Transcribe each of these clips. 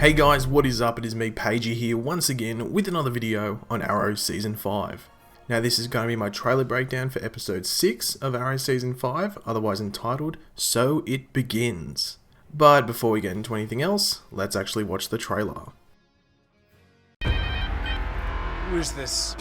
Hey guys, what is up? It is me, Pagey here, once again with another video on Arrow Season 5. Now this is going to be my trailer breakdown for episode 6 of Arrow Season 5, otherwise entitled, So It Begins. But before we get into anything else, let's actually watch the trailer. Who is this?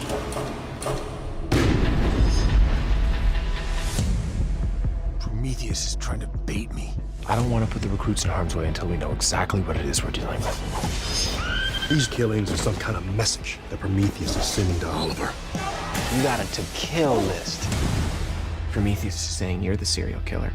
Prometheus is trying to bait me. I don't want to put the recruits in harm's way until we know exactly what it is we're dealing with. These killings are some kind of message that Prometheus is sending to Oliver. You got a to kill list. Prometheus is saying you're the serial killer.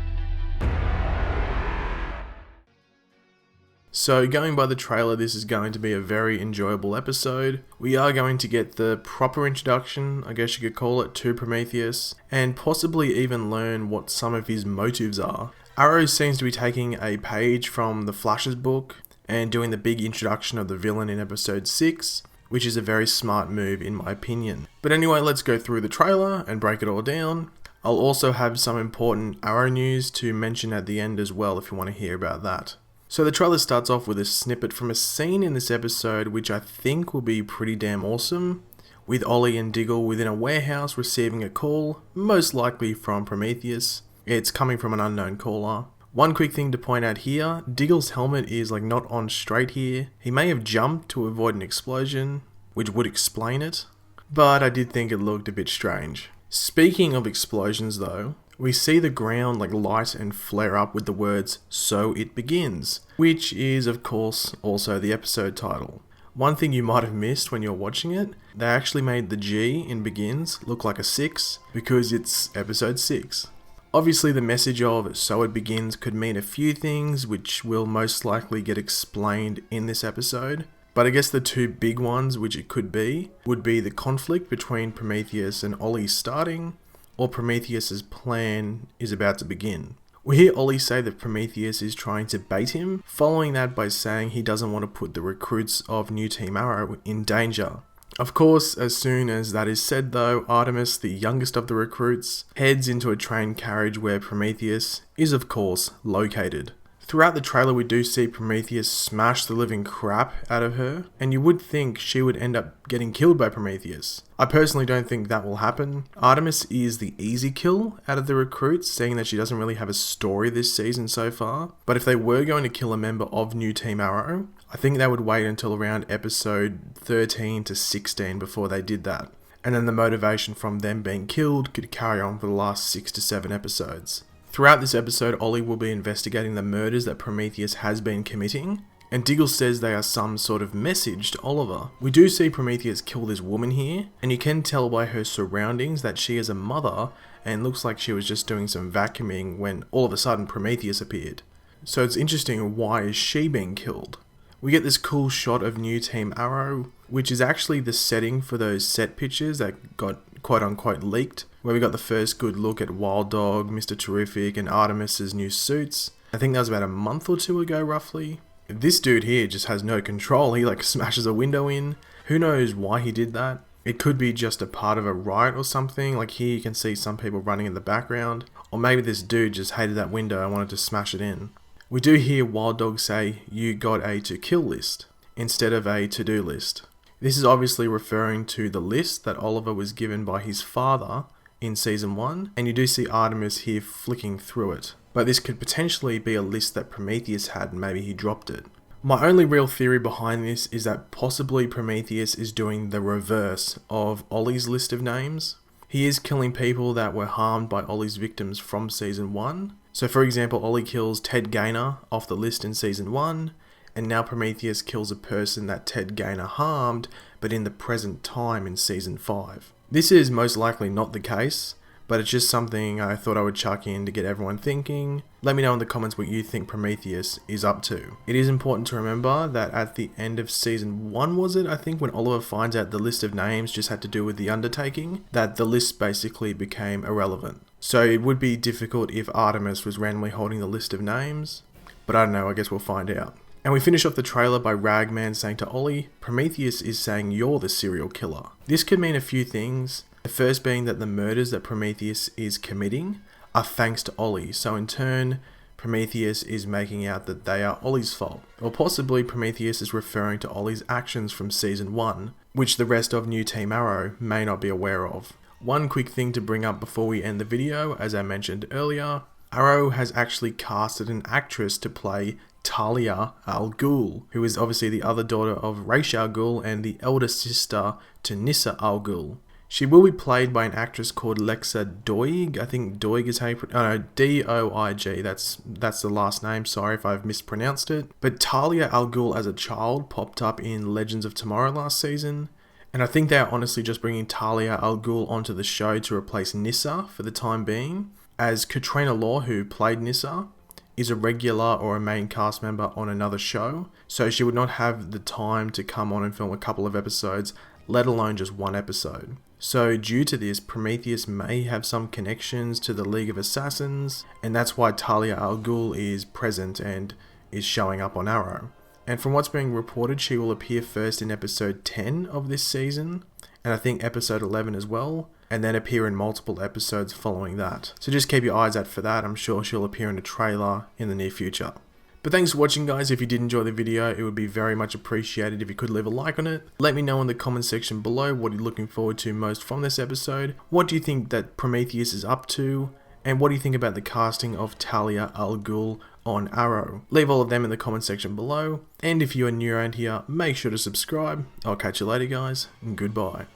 So going by the trailer, this is going to be a very enjoyable episode. We are going to get the proper introduction, I guess you could call it, to Prometheus, and possibly even learn what some of his motives are. Arrow seems to be taking a page from the Flash's book and doing the big introduction of the villain in episode 6, which is a very smart move in my opinion. But anyway, let's go through the trailer and break it all down. I'll also have some important Arrow news to mention at the end as well if you want to hear about that. So the trailer starts off with a snippet from a scene in this episode which I think will be pretty damn awesome, with Ollie and Diggle within a warehouse receiving a call, most likely from Prometheus. It's coming from an unknown caller. One quick thing to point out here, Diggle's helmet is not on straight here. He may have jumped to avoid an explosion, which would explain it, but I did think it looked a bit strange. Speaking of explosions though, we see the ground light and flare up with the words, "So it begins," which is of course also the episode title. One thing you might have missed when you're watching it, they actually made the G in begins look like a 6 because it's episode 6. Obviously the message of "So it begins" could mean a few things which will most likely get explained in this episode, but I guess the two big ones which it could be would be the conflict between Prometheus and Ollie starting, or Prometheus's plan is about to begin. We hear Ollie say that Prometheus is trying to bait him, following that by saying he doesn't want to put the recruits of New Team Arrow in danger. Of course, as soon as that is said though, Artemis, the youngest of the recruits, heads into a train carriage where Prometheus is of course located. Throughout the trailer we do see Prometheus smash the living crap out of her, and you would think she would end up getting killed by Prometheus. I personally don't think that will happen. Artemis is the easy kill out of the recruits, seeing that she doesn't really have a story this season so far, but if they were going to kill a member of New Team Arrow, I think they would wait until around episode 13 to 16 before they did that, and then the motivation from them being killed could carry on for the last 6 to 7 episodes. Throughout this episode, Ollie will be investigating the murders that Prometheus has been committing, and Diggle says they are some sort of message to Oliver. We do see Prometheus kill this woman here, and you can tell by her surroundings that she is a mother and looks like she was just doing some vacuuming when all of a sudden Prometheus appeared. So it's interesting, why is she being killed? We get this cool shot of New Team Arrow, which is actually the setting for those set pictures that got quote unquote leaked, where we got the first good look at Wild Dog, Mr. Terrific and Artemis's new suits. I think that was about a month or two ago roughly. This dude here just has no control. He smashes a window in. Who knows why he did that? It could be just a part of a riot or something. Here you can see some people running in the background. Or maybe this dude just hated that window and wanted to smash it in. We do hear Wild Dog say, "You got a to kill list," instead of a to do list. This is obviously referring to the list that Oliver was given by his father in season 1, and you do see Artemis here flicking through it. But this could potentially be a list that Prometheus had and maybe he dropped it. My only real theory behind this is that possibly Prometheus is doing the reverse of Ollie's list of names. He is killing people that were harmed by Ollie's victims from season 1. So for example, Ollie kills Ted Gaynor off the list in season 1, and now Prometheus kills a person that Ted Gaynor harmed, but in the present time in season 5. This is most likely not the case, but it's just something I thought I would chuck in to get everyone thinking. Let me know in the comments what you think Prometheus is up to. It is important to remember that at the end of season 1, was it? I think when Oliver finds out the list of names just had to do with the undertaking, that the list basically became irrelevant. So it would be difficult if Artemis was randomly holding the list of names, but I don't know, I guess we'll find out. And we finish off the trailer by Ragman saying to Ollie, "Prometheus is saying you're the serial killer." This could mean a few things. The first being that the murders that Prometheus is committing are thanks to Ollie. So in turn, Prometheus is making out that they are Ollie's fault. Or possibly Prometheus is referring to Ollie's actions from Season 1, which the rest of New Team Arrow may not be aware of. One quick thing to bring up before we end the video, as I mentioned earlier, Arrow has actually casted an actress to play Talia al Ghul, who is obviously the other daughter of Ra's al Ghul and the elder sister to Nyssa al Ghul. She will be played by an actress called Lexa Doig. I think Doig is how you put... Oh no, D-O-I-G. That's the last name. Sorry if I've mispronounced it. But Talia al Ghul as a child popped up in Legends of Tomorrow last season. And I think they're honestly just bringing Talia al Ghul onto the show to replace Nyssa for the time being, as Katrina Law, who played Nyssa, is a regular or a main cast member on another show, so she would not have the time to come on and film a couple of episodes, let alone just one episode. So due to this, Prometheus may have some connections to the League of Assassins, and that's why Talia al Ghul is present and is showing up on Arrow. And from what's being reported, she will appear first in episode 10 of this season, and I think episode 11 as well, and then appear in multiple episodes following that. So just keep your eyes out for that. I'm sure she'll appear in a trailer in the near future. But thanks for watching, guys. If you did enjoy the video, it would be very much appreciated if you could leave a like on it. Let me know in the comment section below what you're looking forward to most from this episode. What do you think that Prometheus is up to? And what do you think about the casting of Talia al Ghul on Arrow? Leave all of them in the comment section below. And if you are new around here, make sure to subscribe. I'll catch you later, guys, and goodbye.